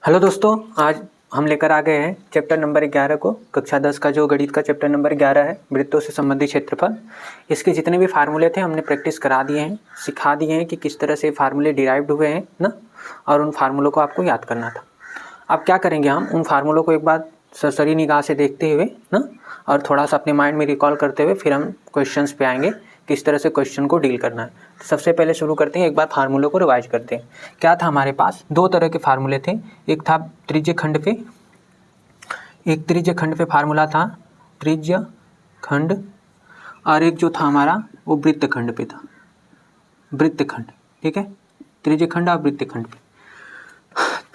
Hello दोस्तों, आज हम लेकर आ गए हैं चैप्टर नंबर 11 को। कक्षा 10 का जो गणित का चैप्टर नंबर 11 है, वृत्तों से संबंधित क्षेत्रफल। इसके जितने भी फार्मूले थे हमने प्रैक्टिस करा दिए हैं, सिखा दिए हैं कि किस तरह से फार्मूले डिराइव्ड हुए हैं ना, और उन फार्मूलों को आपको याद करना था। अब क्या करेंगे, हम उन फार्मूलों को एक बार सरसरी निगाह से देखते हुए ना, और थोड़ा सा अपने माइंड में रिकॉल करते हुए फिर हम क्वेश्चंस पे आएंगे, किस तरह से क्वेश्चन को डील करना है। तो सबसे पहले शुरू करते हैं, एक बार फार्मूलों को रिवाइज करते हैं। क्या था हमारे पास? दो तरह के फार्मूले थे। एक था त्रिज्य खंड पे, एक त्रिज्य खंड पे फार्मूला था त्रिज्य खंड, और एक जो था हमारा वो वृत्त खंड पे था, वृत्त खंड। ठीक है, त्रिज्य खंड और वृत्त खंड पे।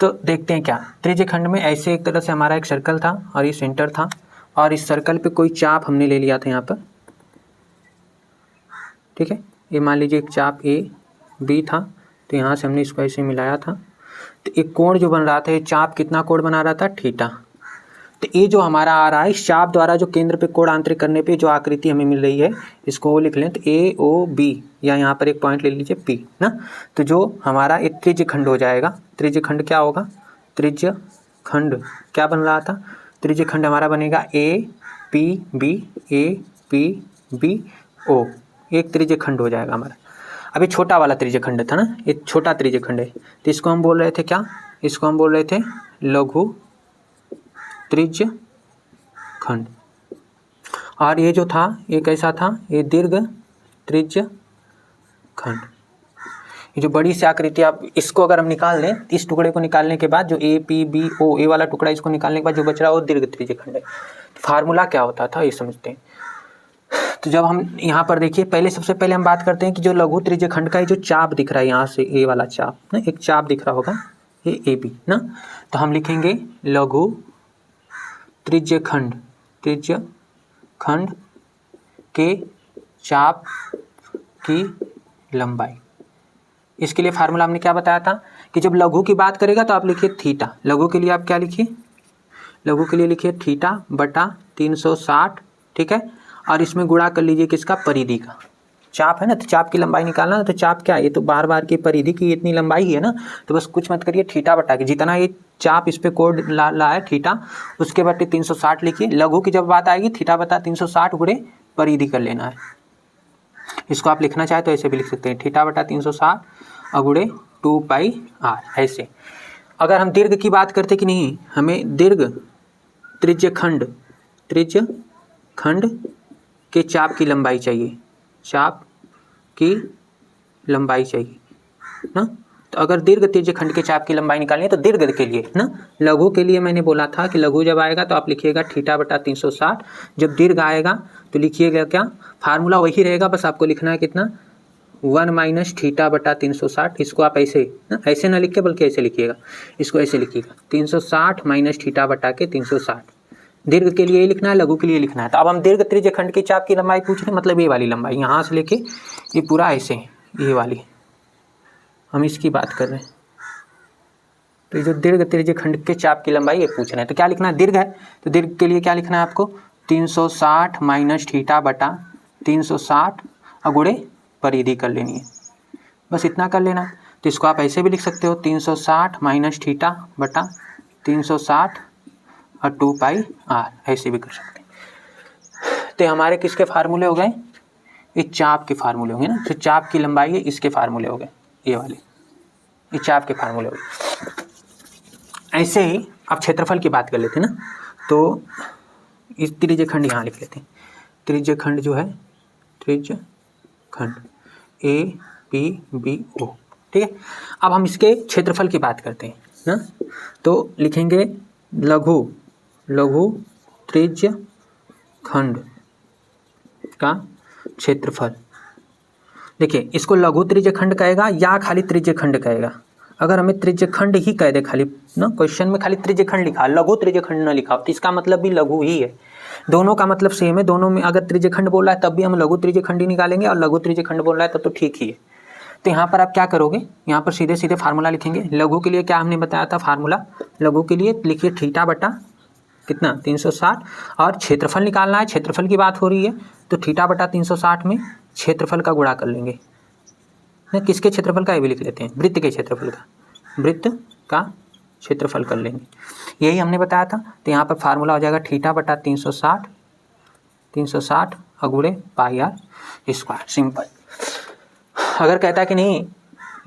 तो देखते हैं क्या त्रिज्य खंड में। ऐसे एक तरह से हमारा एक सर्कल था और ये सेंटर था, और इस सर्कल पे कोई चाप हमने ले लिया था यहाँ पर। ठीक है, ये मान लीजिए एक चाप ए बी था, तो यहाँ से हमने इसको ऐसे मिलाया था। तो एक कोण जो बन रहा था, ये चाप कितना कोण बना रहा था? थीटा। तो ये जो हमारा आ रहा है, इस चाप द्वारा जो केंद्र पे कोण आंतरिक करने पे जो आकृति हमें मिल रही है, इसको वो लिख लें तो ए ओ बी, या यहाँ पर एक पॉइंट ले लीजिए पी ना। तो जो हमारा एक त्रिज्य खंड हो जाएगा। त्रिज्य खंड क्या होगा? त्रिज्य खंड क्या बन रहा था? त्रिज्य खंड हमारा बनेगा ए पी बी ओ, एक त्रिज्य खंड हो जाएगा हमारा। अभी छोटा वाला त्रिज्य खंड था ना, एक छोटा त्रिज्य खंड है, तो इसको हम बोल रहे थे क्या? इसको हम बोल रहे थे लघु त्रिज्य खंड। और ये जो था ये कैसा था? ये दीर्घ त्रिज्य खंड। ये जो बड़ी सी आकृति, आप इसको अगर हम निकाल लें, इस टुकड़े को निकालने के बाद जो ए पी बी ओ, ए वाला टुकड़ा, इसको निकालने के बाद जो बच रहा है वो दीर्घ त्रिज्य खंड है। फार्मूला क्या होता था ये समझते हैं। तो जब हम यहाँ पर देखिए, पहले सबसे पहले हम बात करते हैं कि जो लघु त्रिज्य खंड का ये जो चाप दिख रहा है यहाँ से, ए वाला चाप ना, एक चाप दिख रहा होगा ये ए बी ना, तो हम लिखेंगे लघु त्रिज्य खंड, त्रिज्य खंड के चाप की लंबाई। इसके लिए फार्मूला हमने क्या बताया था कि जब लघु की बात करेगा तो आप लिखिए थीटा। लघु के लिए आप क्या लिखिए? लघु के लिए लिखिए थीटा बटा 360। ठीक है, और इसमें गुणा कर लीजिए किसका? परिधि का। चाप है ना, तो चाप की लंबाई निकालना है, तो चाप क्या है? ये तो बार बार की परिधि की इतनी लंबाई ही है ना, तो बस कुछ मत करिए, थीटा बटा के जितना ये चाप इस पे कोड ला है थीटा, उसके बटे 360 लिखिए। लघु की जब बात आएगी, थीटा बटा 360 गुणे परिधि कर लेना है। इसको आप लिखना चाहे तो ऐसे भी लिख सकते हैं, थीटा बटा 360 और गुणे 2 पाई आर, ऐसे। अगर हम दीर्घ की बात करते कि नहीं, हमें दीर्घ त्रिज्य खंड, त्रिज्य खंड के चाप की लंबाई चाहिए, चाप की लंबाई चाहिए ना। तो अगर दीर्घ त्रिज्य खंड के चाप की लंबाई निकालनी है तो दीर्घ के लिए ना, लघु के लिए मैंने बोला था कि लघु जब आएगा तो आप लिखिएगा थीटा बटा 360। जब दीर्घ आएगा तो लिखिएगा क्या? फार्मूला वही रहेगा, बस आपको लिखना है कितना? 1 माइनस थीटा बटा 360। इसको आप ऐसे ना, ऐसे ना लिख के बल्कि ऐसे लिखिएगा, इसको ऐसे लिखिएगा 360 माइनस थीटा बटा के 360। दीर्घ के लिए लिखना है, लघु के लिए लिखना है। तो अब हम दीर्घ त्रिज्य खंड के चाप की लंबाई पूछ रहे हैं, मतलब ये वाली लंबाई यहाँ से लेके ये पूरा ऐसे, ये वाली हम इसकी बात कर रहे हैं। तो ये जो दीर्घ त्रिज्य खंड के चाप की लंबाई ये पूछ रहे हैं, तो क्या लिखना है? दीर्घ है तो दीर्घ के लिए क्या लिखना है आपको? 360 माइनस थीटा बटा 360 और गुणे परिधि कर लेनी है, बस इतना कर लेना। तो इसको आप ऐसे भी लिख सकते हो, 360 माइनस थीटा बटा 360 और 2 पाई आर, ऐसे भी कर सकते हैं। तो हमारे किसके फार्मूले हो गए? ये चाप के फार्मूले होंगे ना, जो चाप की लंबाई है इसके फार्मूले हो गए, ये वाले, ये चाप के फार्मूले हो गए। ऐसे ही आप क्षेत्रफल की बात कर लेते हैं ना, तो इस त्रिज्य खंड यहाँ लिख लेते हैं। त्रिज्य खंड जो है, त्रिज्य खंड ए पी बी ओ। ठीक है, अब हम इसके क्षेत्रफल की बात करते हैं ना, तो लिखेंगे लघु त्रिज्य खंड का क्षेत्रफल। देखिए, इसको लघु त्रिज्य खंड कहेगा या खाली त्रिज्य खंड कहेगा। अगर हमें त्रिज्य खंड ही कह दे खाली ना, क्वेश्चन में खाली त्रिज्य खंड लिखा, लघु त्रिज्य खंड ना लिखा, तो इसका मतलब भी लघु ही है। दोनों का मतलब सेम है, दोनों में अगर त्रिज्य खंड बोल रहा है तब भी हम लघु त्रिज्य खंड ही निकालेंगे, और लघु त्रिज्य खंड बोल रहा है तब तो ठीक ही है। तो यहाँ पर आप क्या करोगे? यहाँ पर सीधे सीधे फार्मूला लिखेंगे। लघु के लिए क्या हमने बताया था फार्मूला? लघु के लिए लिखिए थीटा बटा कितना? 360, और क्षेत्रफल निकालना है, क्षेत्रफल की बात हो रही है, तो थीटा बटा 360 में क्षेत्रफल का गुणा कर लेंगे ना। किसके क्षेत्रफल का? ये भी लिख लेते हैं, वृत्त के क्षेत्रफल का, वृत्त का क्षेत्रफल कर लेंगे, यही हमने बताया था। तो यहाँ पर फार्मूला हो जाएगा थीटा बटा 360 अगुणे पाई आर स्क्वायर, सिंपल। अगर कहता है कि नहीं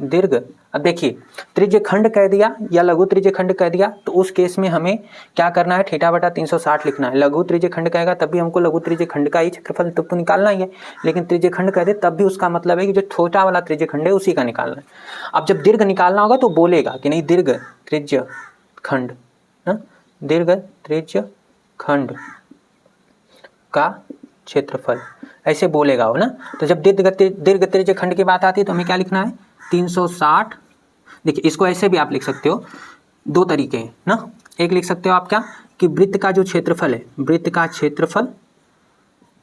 दीर्घ, अब देखिए त्रिज्य खंड कह दिया या लघु त्रिज्य खंड कह दिया, तो उस केस में हमें क्या करना है, थीटा बटा 360 लिखना है। लघु त्रिज्य खंड कहेगा तब भी हमको लघु त्रिज्य खंड का ही क्षेत्रफल तो निकालना ही है, लेकिन त्रिज्य खंड कह दे तब भी उसका मतलब है कि जो छोटा वाला त्रिज्य खंड है उसी का निकालना है। अब जब दीर्घ निकालना होगा तो बोलेगा कि नहीं दीर्घ त्रिज्य खंड, दीर्घ त्रिज्य खंड का क्षेत्रफल, ऐसे बोलेगा वो ना। तो जब दीर्घ त्रिज्य खंड की बात आती है तो हमें क्या लिखना है, 360। देखिए इसको ऐसे भी आप लिख सकते हो, दो तरीके हैं ना। एक लिख सकते हो आप क्या कि वृत्त का जो क्षेत्रफल है, वृत्त का क्षेत्रफल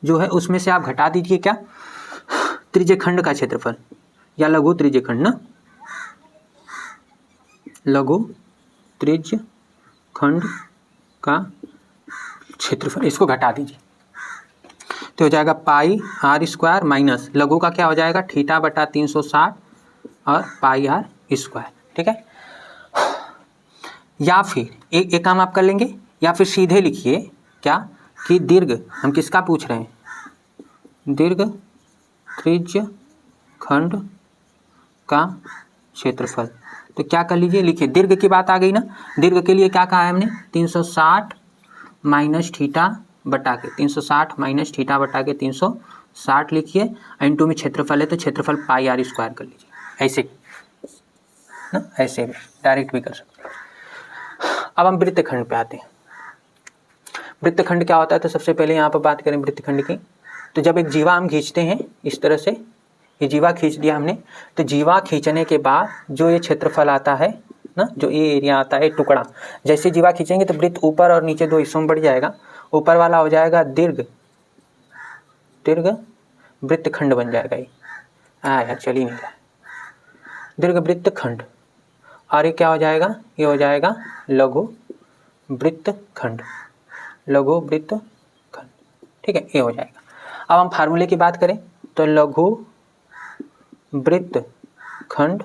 जो है उसमें से आप घटा दीजिए क्या, त्रिज्य खंड का क्षेत्रफल या लघु त्रिज्य खंड ना, लघु त्रिज्य खंड का क्षेत्रफल, इसको घटा दीजिए तो हो जाएगा पाई आर स्क्वायर माइनस लघु का क्या हो जाएगा थीटा बटा 360 और पाई आर स्क्वायर, ठीक है। या फिर एक काम आप कर लेंगे, या फिर सीधे लिखिए क्या कि दीर्घ, हम किसका पूछ रहे हैं, दीर्घ त्रिज्य खंड का क्षेत्रफल। तो क्या कर लीजिए, लिखिए दीर्घ की बात आ गई ना, दीर्घ के लिए क्या कहा है हमने 360 माइनस थीटा बटा के 360 माइनस थीटा बटा के 360 लिखिए, इनटू में क्षेत्रफल है तो क्षेत्रफल पाई आर स्क्वायर कर लीजिए, ऐसे ना, ऐसे भी डायरेक्ट भी कर सकते हैं। अब हम वृत्तखंड पे आते हैं। वृत्तखंड क्या होता है, तो सबसे पहले यहाँ पर बात करें वृत्तखंड की। तो जब एक जीवा हम खींचते हैं इस तरह से, ये जीवा खींच दिया हमने, तो जीवा खींचने के बाद जो ये क्षेत्रफल आता है ना, जो ये एरिया आता है टुकड़ा, जैसे जीवा खींचेंगे तो वृत्त ऊपर और नीचे दो हिस्सों में बढ़ जाएगा। ऊपर वाला हो जाएगा दीर्घ वृत्तखंड बन जाएगा ये, यार चल ही नहीं रहा, दीर्घ वृत्तखंड। और ये क्या हो जाएगा, ये हो जाएगा लघु वृत्तखंड, लघु वृत्तखंड, ठीक है, ये हो जाएगा। अब हम फार्मूले की बात करें तो लघु वृत्तखंड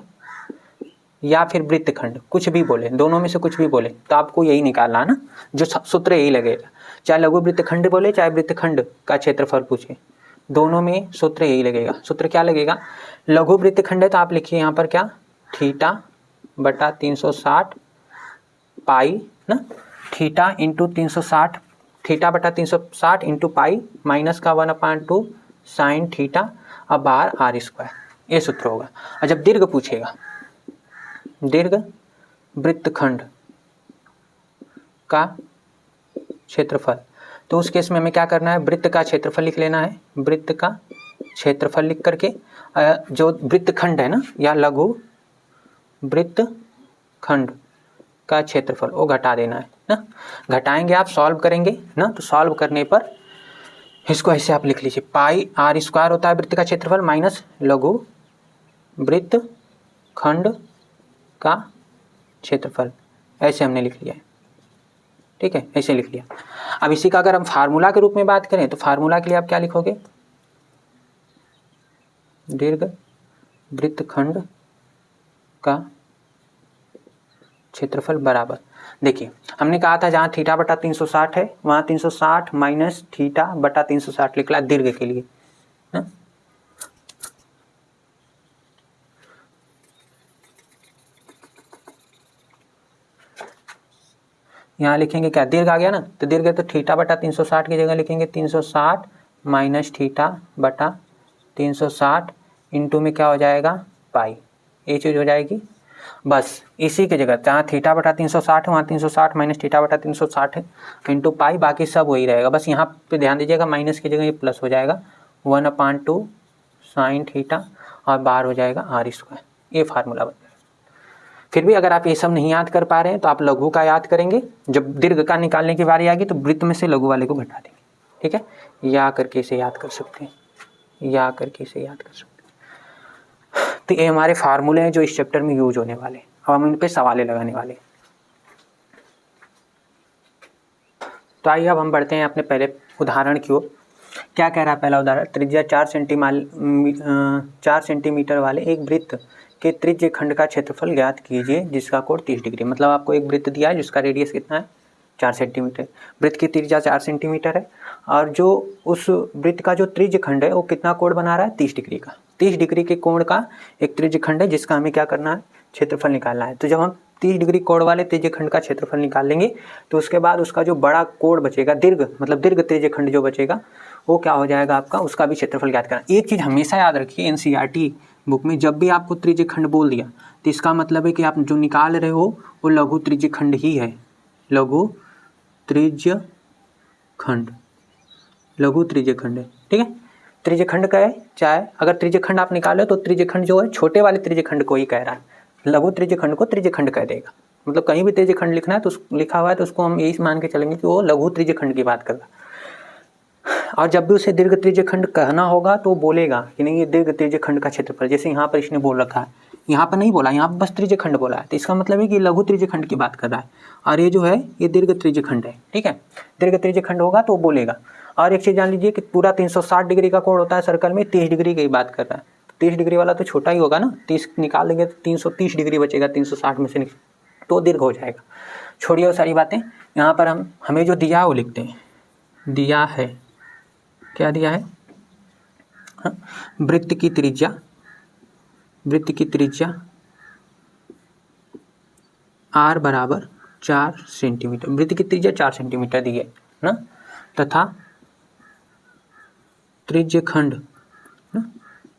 या फिर वृत्तखंड, कुछ भी बोले, दोनों में से कुछ भी बोले, तो आपको यही निकालना है ना, जो सूत्र यही लगेगा। चाहे लघु वृत्तखंड बोले चाहे वृत्तखंड का क्षेत्रफल पूछे, दोनों में सूत्र यही लगेगा। सूत्र क्या लगेगा, लघु वृत्तखंड है तो आप लिखिए यहाँ पर क्या थीटा बटा 360 पाई ना, थीटा इंटू 360, थीटा बटा 360 इंटू पाई माइनस का 1/2 साइन थीटा अब बाहर आर स्क्वायर, ये सूत्र होगा। और जब दीर्घ पूछेगा, दीर्घ वृत्तखंड का क्षेत्रफल, तो उस केस में हमें क्या करना है, वृत्त का क्षेत्रफल लिख लेना है। वृत्त का क्षेत्रफल लिख करके जो वृत्तखंड है ना या लघु वृत्तखंड का क्षेत्रफल वो घटा देना है ना। घटाएंगे आप, सॉल्व करेंगे ना, तो सॉल्व करने पर इसको ऐसे आप लिख लीजिए, पाई आर स्क्वायर होता है वृत्त का क्षेत्रफल माइनस लघु वृत्तखंड का क्षेत्रफल, ऐसे हमने लिख लिया है, ठीक है, ऐसे लिख लिया। अब इसी का अगर हम फार्मूला के रूप में बात करें तो फार्मूला के लिए आप क्या लिखोगे, दीर्घ वृत्तखंड का क्षेत्रफल बराबर, देखिए हमने कहा था जहाँ थीटा बटा 360 है वहाँ 360 माइनस थीटा बटा 360 निकला दीर्घ के लिए ना। यहाँ लिखेंगे क्या, दीर्घ आ गया ना, तो दीर्घ तो थीटा बटा 360 की जगह लिखेंगे 360 माइनस थीटा बटा 360 इंटू में क्या हो जाएगा पाई, ये चीज़ हो जाएगी। बस इसी की जगह जहाँ थीटा बटा 360 है वहाँ 360 माइनस थीटा बटा 360 है इंटू पाई, बाकी सब वही रहेगा। बस यहाँ पे ध्यान दीजिएगा माइनस की जगह ये प्लस हो जाएगा 1/2 साइन थीटा और बाहर हो जाएगा आर स्क्वायर, ये फार्मूला बन जाएगा। फिर भी अगर आप ये सब नहीं याद कर पा रहे हैं तो आप लघु का याद करेंगे, जब दीर्घ का निकालने की बारी आएगी तो वृत्त में से लघु वाले को घटा देंगे, ठीक है। या करके इसे याद कर सकते हैं, या करके इसे याद कर सकते हैं। तो ये हमारे फार्मूले हैं जो इस चैप्टर में यूज होने वाले, अब हम इन पे सवाले लगाने वाले। तो आइए अब हम बढ़ते हैं अपने पहले उदाहरण की ओर। क्या कह रहा है पहला उदाहरण, त्रिज्या 4 सेंटीमीटर वाले एक वृत्त कि त्रिज्य खंड का क्षेत्रफल ज्ञात कीजिए जिसका कोण 30 डिग्री। मतलब आपको एक वृत्त दिया है जिसका रेडियस कितना है 4 सेंटीमीटर, वृत्त की त्रिज्या 4 सेंटीमीटर है और जो उस वृत्त का जो त्रिज्य खंड है वो कितना कोण बना रहा है 30 डिग्री का। 30 डिग्री के कोण का एक त्रिज्य खंड है जिसका हमें क्या करना है क्षेत्रफल निकालना है। तो जब हम 30 डिग्री कोण वाले त्रिज्य खंड का क्षेत्रफल निकाल लेंगे तो उसके बाद उसका जो बड़ा कोण बचेगा दीर्घ मतलब दीर्घ त्रिज्य खंड जो बचेगा वो क्या हो जाएगा आपका, उसका भी क्षेत्रफल ज्ञात करना। एक चीज़ हमेशा याद रखिए, एनसीईआरटी बुक में जब भी आपको त्रिज्य खंड बोल दिया तो इसका मतलब है कि आप जो निकाल रहे हो वो लघु त्रिज्य खंड ही है। लघु त्रिज्य खंड, लघु त्रिज्य खंड है, ठीक है। त्रिज्य खंड का है, चाहे अगर त्रिज्य खंड आप निकालो तो त्रिज्य खंड जो है छोटे वाले त्रिज्य खंड को ही कह रहा है, लघु त्रिज्य खंड को त्रिज्य खंड कह देगा। मतलब कहीं भी त्रिज्य खंड लिखना है तो लिखा हुआ है तो उसको हम यही मान के चलेंगे कि वो लघु त्रिज्य खंड की बात कर रहा है। और जब भी उसे दीर्घ त्रिज्य खंड कहना होगा तो बोलेगा कि नहीं ये दीर्घ त्रिज्य खंड का क्षेत्रफल, जैसे यहाँ पर इसने बोल रखा है, यहाँ पर नहीं बोला, यहाँ पर बस त्रिज्य खंड बोला है तो इसका मतलब है कि लघु त्रिज्य खंड की बात कर रहा है और ये जो है ये दीर्घ त्रिज्य खंड है, ठीक है। दीर्घ त्रिज्य खंड होगा तो बोलेगा। और एक चीज़ जान लीजिए कि पूरा 360 डिग्री का कोण होता है सर्कल में, 30 डिग्री की बात कर रहा है। 30 डिग्री वाला तो छोटा ही होगा ना, 30 निकाल देंगे तो 330 डिग्री बचेगा 360 में से, तो दीर्घ हो जाएगा। छोड़िए वो सारी बातें, यहाँ पर हमें जो दिया है वो लिखते हैं। दिया है, क्या दिया है, वृत्त की त्रिज्या, वृत्त की त्रिज्या r बराबर 4 सेंटीमीटर, वृत्त की त्रिज्या 4 सेंटीमीटर दी है ना, तथा त्रिज्य खंड,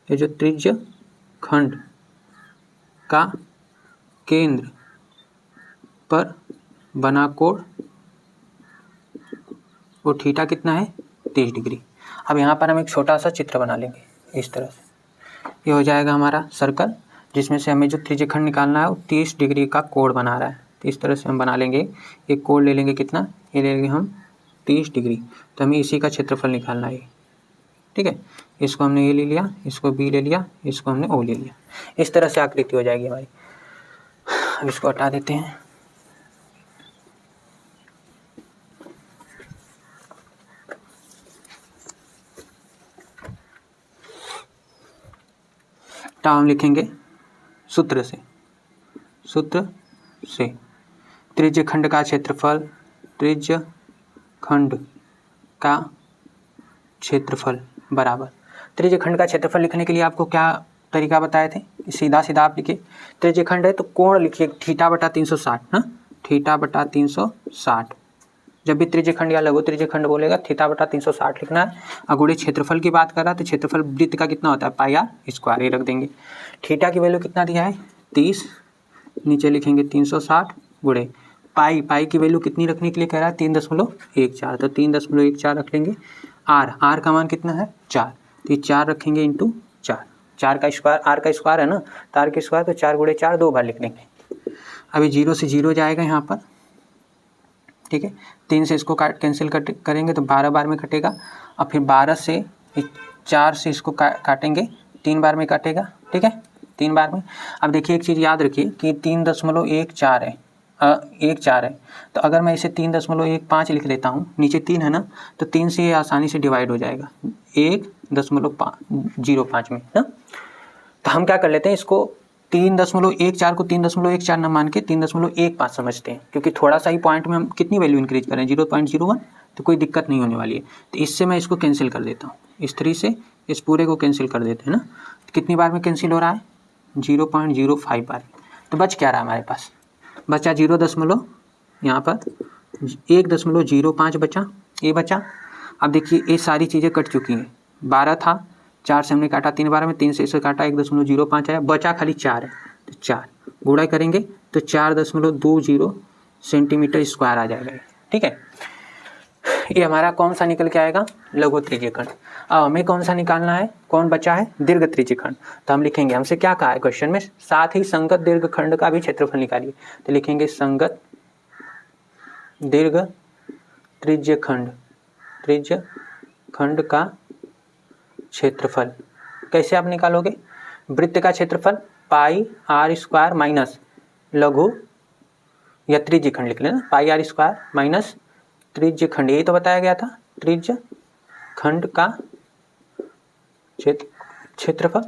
ये जो त्रिज्य खंड का केंद्र पर बना कोण वो थीटा कितना है 30 डिग्री। अब यहाँ पर हम एक छोटा सा चित्र बना लेंगे इस तरह से, ये हो जाएगा हमारा सर्कल जिसमें से हमें जो त्रिज्य खंड निकालना है वो 30 डिग्री का कोण बना रहा है। तो इस तरह से हम बना लेंगे, एक कोण ले लेंगे, कितना ये ले लेंगे हम 30 डिग्री, तो हमें इसी का क्षेत्रफल निकालना है, ठीक है। इसको हमने ये ले लिया, इसको बी ले लिया, इसको हमने ओ ले लिया, इस तरह से आकृति हो जाएगी हमारी। अब इसको हटा देते हैं। तो हम लिखेंगे सूत्र से, सूत्र से त्रिज्य खंड का क्षेत्रफल, त्रिज्य खंड का क्षेत्रफल बराबर, त्रिज्य खंड का क्षेत्रफल लिखने के लिए आपको क्या तरीका बताए थे, सीधा सीधा आप लिखिए। त्रिज्य खंड है तो कोण लिखिए थीटा बटा 360 ना, थीटा बटा 360। जब भी त्रिज्य खंड या लघु त्रिज्य खंड बोलेगा थीटा बटा 360 लिखना है। अगुणे क्षेत्रफल की बात कर रहा है तो क्षेत्रफल वृत्त का कितना होता है पाई आर स्क्वायर, ये रख देंगे। थीटा की वैल्यू कितना दिया है 30, नीचे लिखेंगे 360 गुणे पाई, पाई की वैल्यू कितनी रखने के लिए कह रहा है 3.14, तो 3.14 रख लेंगे। आर, आर का मान कितना है 4, तो 4 रखेंगे इंटू 4, 4 का स्क्वायर, आर का स्क्वायर है ना, तो आर का स्क्वायर तो 4 गुणे 4 2 बार लिख लेंगे। अभी 0 से 0 जाएगा यहाँ पर, ठीक है। 3 से इसको कैंसिल करेंगे तो 12 बार में कटेगा, और फिर 12 से 4 से इसको काटेंगे 3 बार में काटेगा, ठीक है, 3 बार में। अब देखिए एक चीज़ याद रखिए कि 3.14 है, 1.4 है, तो अगर मैं इसे 3.15 लिख लेता हूँ, नीचे 3 है ना, तो 3 से ये आसानी से डिवाइड हो जाएगा 1.05 में ना। तो हम क्या कर लेते हैं, इसको 3.14 को 3.14 न मान के 3.15 समझते हैं, क्योंकि थोड़ा सा ही पॉइंट में हम कितनी वैल्यू इंक्रीज करें 0.01, तो कोई दिक्कत नहीं होने वाली है। तो इससे मैं इसको कैंसिल कर देता हूँ, इस 3 से इस पूरे को कैंसिल कर देते हैं ना। तो कितनी बार में कैंसिल हो रहा है 0.05 बार। तो बच क्या रहा हमारे पास, बचा 0. यहाँ पर 1.05 बचा, ये बचा। अब देखिए ये सारी चीज़ें कट चुकी हैं, 12 था, 4 से हमने काटा 3 बार में, 3 से इसे काटा 1.05 आया, बचा खाली 4 है, तो 4 गुणा करेंगे तो 4.20 सेंटीमीटर स्क्वायर आ जाएगा, ठीक है। ये हमारा कौन सा निकल के आएगा लघु त्रिज्य खंड। अब हमें कौन सा निकालना है, कौन बचा है दीर्घ त्रिज्य खंड। तो हम लिखेंगे, हमसे क्या कहा है क्वेश्चन में, साथ ही संगत दीर्घ खंड का भी क्षेत्रफल निकालिए। तो लिखेंगे संगत दीर्घ त्रिज्य खंड, त्रिज्य खंड का क्षेत्रफल कैसे आप निकालोगे, वृत्त का क्षेत्रफल पाई आर स्क्वायर माइनस लघु या त्रिज्य खंड लिख लेना, पाई आर स्क्वायर माइनस त्रिज्य खंड, यही तो बताया गया था, त्रिज्य खंड का क्षेत्रफल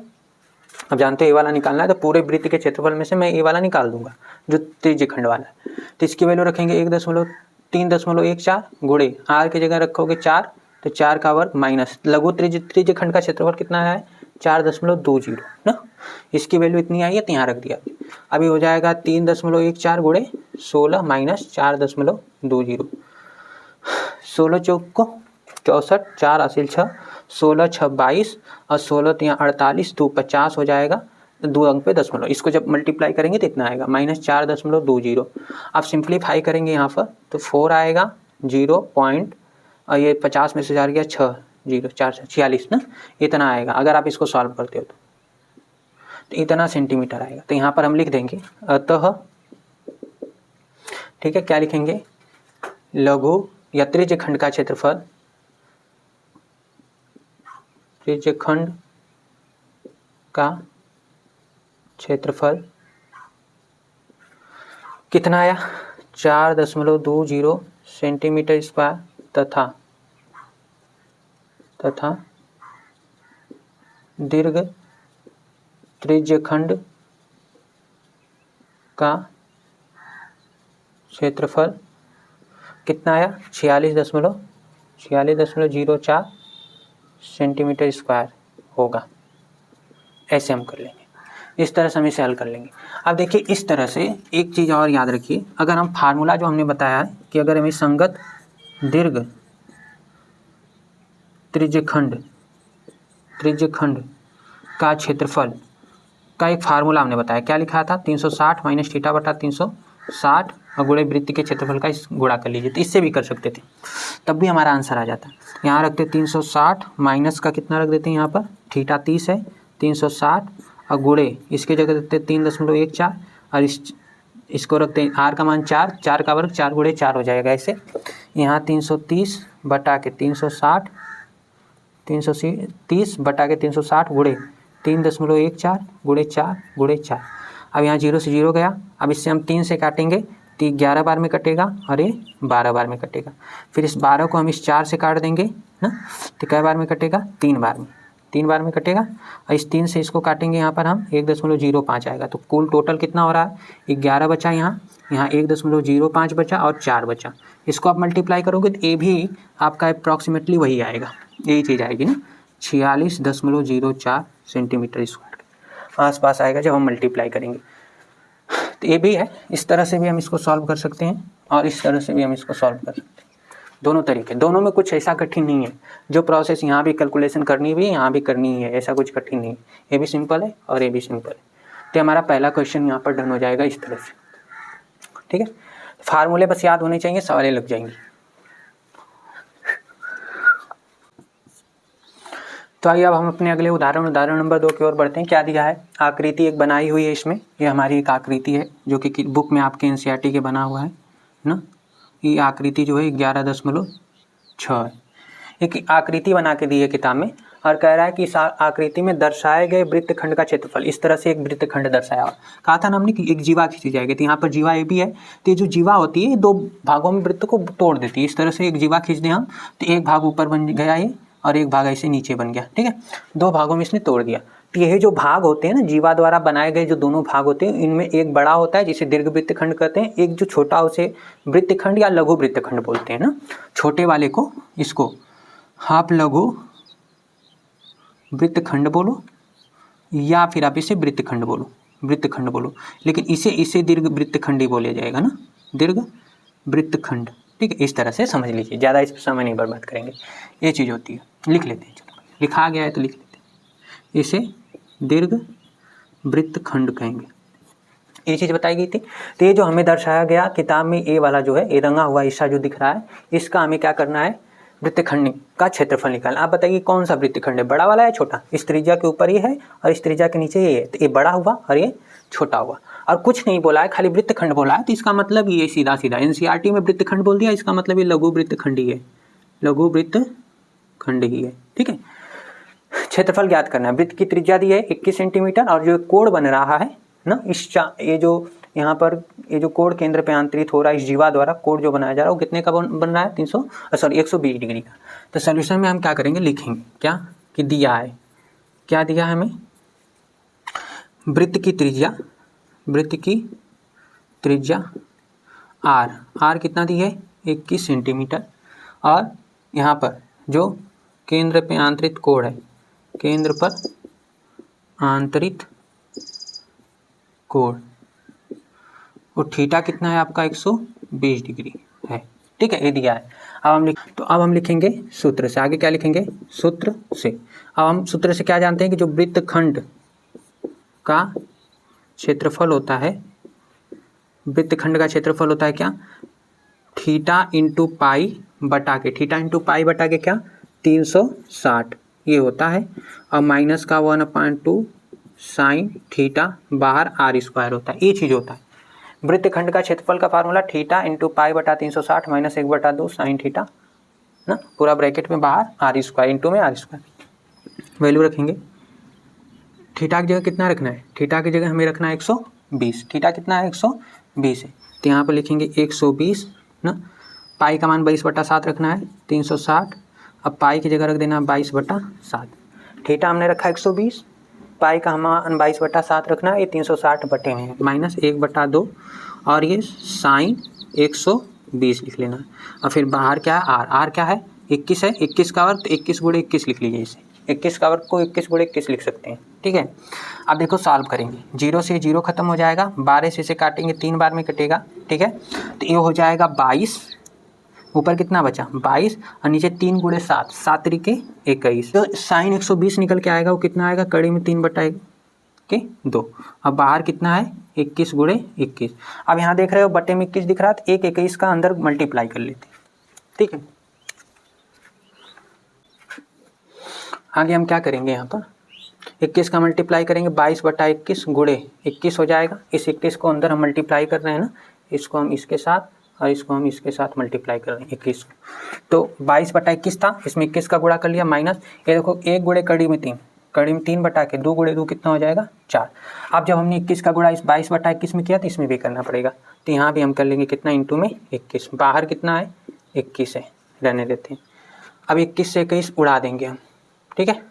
अब जानते हो ए वाला निकालना है तो पूरे वृत्त के क्षेत्रफल में से मैं ए वाला निकाल दूंगा जो त्रिज्य खंड वाला है। तो इसकी वैल्यू रखेंगे 3.14 गुणे आर की जगह रखोगे 4 तो 4 का वर्ग माइनस लघु त्रिज्य खंड का क्षेत्रफल कितना है 4.20 ना। इसकी वैल्यू इतनी आई है तो यहाँ रख दिया। अभी हो जाएगा 3.14 गुणे 16 माइनस 4.20 16 चौक को 64 4 हासिल 6 16 6 22 और 16 तो यहाँ 48 2 50 हो जाएगा 2 अंक पे दशमलव। इसको जब मल्टीप्लाई करेंगे तो इतना आएगा -4.20। अब सिंप्लीफाई करेंगे यहाँ पर तो 4 आएगा 0 पॉइंट और ये 50 में से 4 गया 6 0 4 46 ना इतना आएगा। अगर आप इसको सॉल्व करते हो तो इतना सेंटीमीटर आएगा। तो यहाँ पर हम लिख देंगे अतः ठीक है क्या लिखेंगे लघु या त्रिज्य खंड का क्षेत्रफल त्रिज्य खंड का क्षेत्रफल कितना आया 4.20 सेंटीमीटर स्क्वायर तथा दीर्घ त्रिज्य खंड का क्षेत्रफल कितना आया 46.04 सेंटीमीटर स्क्वायर होगा। ऐसे हम कर लेंगे, इस तरह से हम इसे हल कर लेंगे। अब देखिए इस तरह से एक चीज़ और याद रखिए, अगर हम फार्मूला जो हमने बताया है कि अगर हमें संगत दीर्घ त्रिज्य खंड का क्षेत्रफल का एक फार्मूला हमने बताया, क्या लिखा था 360 माइनस थीटा बटा 360 और गुणे वृत्त के क्षेत्रफल का इस गुणा कर लीजिए। तो इससे भी कर सकते थे तब भी हमारा आंसर आ जाता। यहाँ रखते 360 माइनस का कितना रख देते हैं यहाँ पर थीटा 30 है 360 और गुणे इसके जगह देते 3.14 और इसको रखते हैं आर का मान 4 4 का वर्ग 4 गुणे 4 हो जाएगा। ऐसे यहाँ 330 बटा के 360 330 बटा के 360 गुणे 3.14 गुणे 4 गुणे 4। अब यहाँ 0 से 0 गया। अब इससे हम 3 से काटेंगे तो 11 बार में कटेगा और ये 12 बार में कटेगा। फिर इस 12 को हम इस 4 से काट देंगे ना तो कै बार में कटेगा 3 बार में कटेगा। और इस 3 से इसको काटेंगे यहाँ पर हम 1.05 आएगा। तो कुल टोटल कितना हो रहा है 11 बचा, यहाँ 1.05 बचा और 4 बचा। इसको आप मल्टीप्लाई करोगे तो ये भी आपका अप्रॉक्सीमेटली वही आएगा, यही चीज़ आएगी ना 46.04 सेंटीमीटर स्क्वायर के आसपास आएगा जब हम मल्टीप्लाई करेंगे। तो ये भी है, इस तरह से भी हम इसको सॉल्व कर सकते हैं और इस तरह से भी हम इसको सॉल्व कर सकते हैं। दोनों तरीके, दोनों में कुछ ऐसा कठिन नहीं है। जो प्रोसेस यहाँ भी कैलकुलेशन करनी भी है यहाँ भी करनी है, ऐसा कुछ कठिन नहीं है। ये भी सिंपल है और ये भी सिंपल है। तो हमारा पहला क्वेश्चन यहाँ पर डन हो जाएगा इस तरह से। ठीक है, फार्मूले बस याद होने चाहिए, सवालें लग जाएंगी। तो आइए अब हम अपने अगले उदाहरण नंबर 2 की ओर बढ़ते हैं। क्या दिया है, आकृति एक बनाई हुई है। इसमें ये हमारी एक आकृति है जो कि बुक में आपके एनसीईआरटी के बना हुआ है ना। ये आकृति जो है 11.6 है। एक आकृति बना के दी है किताब में और कह रहा है कि इस आकृति में दर्शाए गए वृत्तखंड का क्षेत्रफल, इस तरह से एक वृत्तखंड दर्शाया हुआ। कहा था ना हमने कि एक जीवा खींची जाएगी, तो यहाँ पर जीवा ए भी है। तो ये जो जीवा होती है 2 भागों में वृत्त को तोड़ देती है। इस तरह से एक जीवा खींच दें हम तो एक भाग ऊपर बन गया ये और एक भाग ऐसे नीचे बन गया। ठीक है, 2 भागों में इसने तोड़ दिया। तो यही जो भाग होते हैं ना जीवा द्वारा बनाए गए जो दोनों भाग होते हैं, इनमें एक बड़ा होता है जिसे दीर्घ वृत्तखंड कहते हैं, एक जो छोटा उसे वृत्तखंड या लघु वृत्तखंड बोलते हैं ना। छोटे वाले को इसको आप लघु वृत्तखंड बोलो या फिर आप इसे वृत्तखंड बोलो, लेकिन इसे दीर्घ वृत्तखंड ही बोला जाएगा ना, दीर्घ वृत्तखंड। ठीक है, इस तरह से समझ लीजिए, ज़्यादा इस पर समय नहीं बर्बाद करेंगे। ये चीज़ होती है, लिख लेते हैं। चलो लिखा गया है तो लिख लेते हैं। इसे दीर्घ वृत्तखंड कहेंगे, ये चीज़ बताई गई थी। तो ये जो हमें दर्शाया गया किताब में, ये वाला जो है ये रंगा हुआ हिस्सा जो दिख रहा है, इसका हमें क्या करना है, वृत्तखंड का क्षेत्रफल निकालना। आप बताइए कौन सा वृत्तखंड है, बड़ा वाला है छोटा। इस त्रिज्या के ऊपर ये है और इस त्रिज्या के नीचे ये है, तो ये बड़ा हुआ और ये छोटा हुआ। और कुछ नहीं बोला है, खाली वृत्तखंड बोला है। तो इसका मतलब ये सीधा एनसीईआरटी में वृत्तखंड बोल दिया, इसका मतलब ये लघु वृत्तखंड ही है, लघु वृत्तखंड ही है। ठीक है, क्षेत्रफल ज्ञात करना है। वृत्त की त्रिज्या दी है 21 सेंटीमीटर और जो कोण बन रहा है ना, ये जो यहाँ पर ये जो कोण केंद्र पे आंतरित हो रहा है इस जीवा द्वारा, कोण जो बनाया जा रहा है वो कितने का बन रहा है 120 डिग्री का। तो सोल्यूशन में हम क्या करेंगे, लिखेंगे क्या कि दिया है, क्या दिया है हमें वृत्त की त्रिज्या आर कितना दी है 21 सेंटीमीटर, और यहाँ पर जो केंद्र पे आंतरिक कोण है, केंद्र पर आंतरिक कोण और थीटा कितना है आपका 120 डिग्री है। ठीक है, ये दिया है। अब हम लिखेंगे सूत्र से। आगे क्या लिखेंगे? सूत्र से। अब हम सूत्र से क्या जानते हैं कि जो वृत्तखंड का क्षेत्रफल होता है, वृत्तखंड का क्षेत्रफल होता है क्या? थीटा इंटू पाई बटा के, थीटा इंटू पाई बटा के क्या 360 ये होता है, और माइनस का 1/2 साइन थीटा बाहर आर स्क्वायर होता है। ये चीज़ होता है वृत्तखंड का क्षेत्रफल का फार्मूला, थीटा इंटू पाई बटा 360 माइनस 1/2 साइन थीटा ना, पूरा ब्रैकेट में बाहर आर स्क्वायर इंटू में आर स्क्वायर। वैल्यू रखेंगे। थीटा की जगह कितना रखना है? थीटा की जगह हमें रखना है 120। थीटा कितना है 120 है, तो यहाँ पर लिखेंगे 120 ना। पाई का मान 22/7 रखना है 360। अब पाई की जगह रख देना 22/7। थीटा हमने रखा 120, पाई का मान 22/7 रखना है, ये 360 बटे में है, माइनस 1/2 और ये साइन 120 लिख लेना। और फिर बाहर क्या है? आर क्या है 21 है, 21 का वर्ग, तो 21 × 21 लिख लीजिए इसे। 21 का वर्ग को 21 × 21 लिख सकते हैं। ठीक है, अब देखो सॉल्व करेंगे। 0 से 0 खत्म हो जाएगा, 12 से इसे काटेंगे 3 बार में कटेगा। ठीक है, तो ये हो जाएगा 22, ऊपर कितना बचा 22 और नीचे 3 × 7, 7 × 21। तो साइन 120 निकल के आएगा, वो कितना आएगा कड़ी में 3/2। अब बाहर कितना है 21 × 21। अब यहाँ देख रहे हो बटे में 21 दिख रहा था, 21 का अंदर मल्टीप्लाई कर लेते। ठीक है, आगे हम क्या करेंगे? यहाँ पर 21 का मल्टीप्लाई करेंगे, 22/21 × 21 हो जाएगा। इस 21 को अंदर हम मल्टीप्लाई कर रहे हैं ना, इसको हम इसके साथ और इसको हम इसके साथ मल्टीप्लाई कर रहे हैं 21 को। तो 22/21 था, इसमें 21 का गुणा कर लिया, माइनस ये देखो 1 × कड़ी में 3, कड़ी में 3 बटा के 2 × 2 कितना हो जाएगा 4। अब जब हमने 21 का गुणा इस 22/21 में किया तो इसमें भी करना पड़ेगा, तो यहाँ भी हम कर लेंगे कितना इंटू में 21। बाहर कितना है 21 है, रहने देते हैं। अब 21 से 21 उड़ा देंगे हम। ठीक है,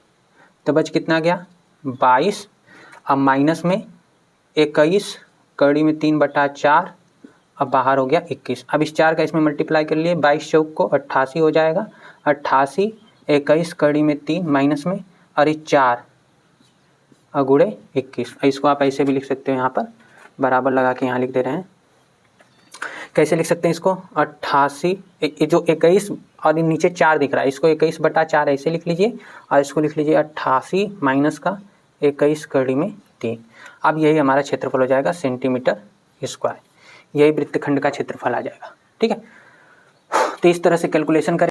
तो बच कितना गया 22, अब माइनस में 21 कड़ी में 3/4, अब बाहर हो गया 21। अब इस 4 का इसमें मल्टीप्लाई कर लिए, 22 चौक को 88 हो जाएगा, 88 21 कड़ी में 3 माइनस में और ये 4 × 21। इसको आप ऐसे भी लिख सकते हो, यहाँ पर बराबर लगा के यहाँ लिख दे रहे हैं। कैसे लिख सकते हैं इसको? 88 जो 21 और नीचे 4 दिख रहा है, इसको 21/4 ऐसे लिख लीजिए, और इसको लिख लीजिए 88 माइनस का 21 कड़ी में 3। अब यही हमारा क्षेत्रफल हो जाएगा सेंटीमीटर स्क्वायर, यही वृत्तखंड का क्षेत्रफल आ जाएगा। ठीक है, तो इस तरह से कैलकुलेशन करें।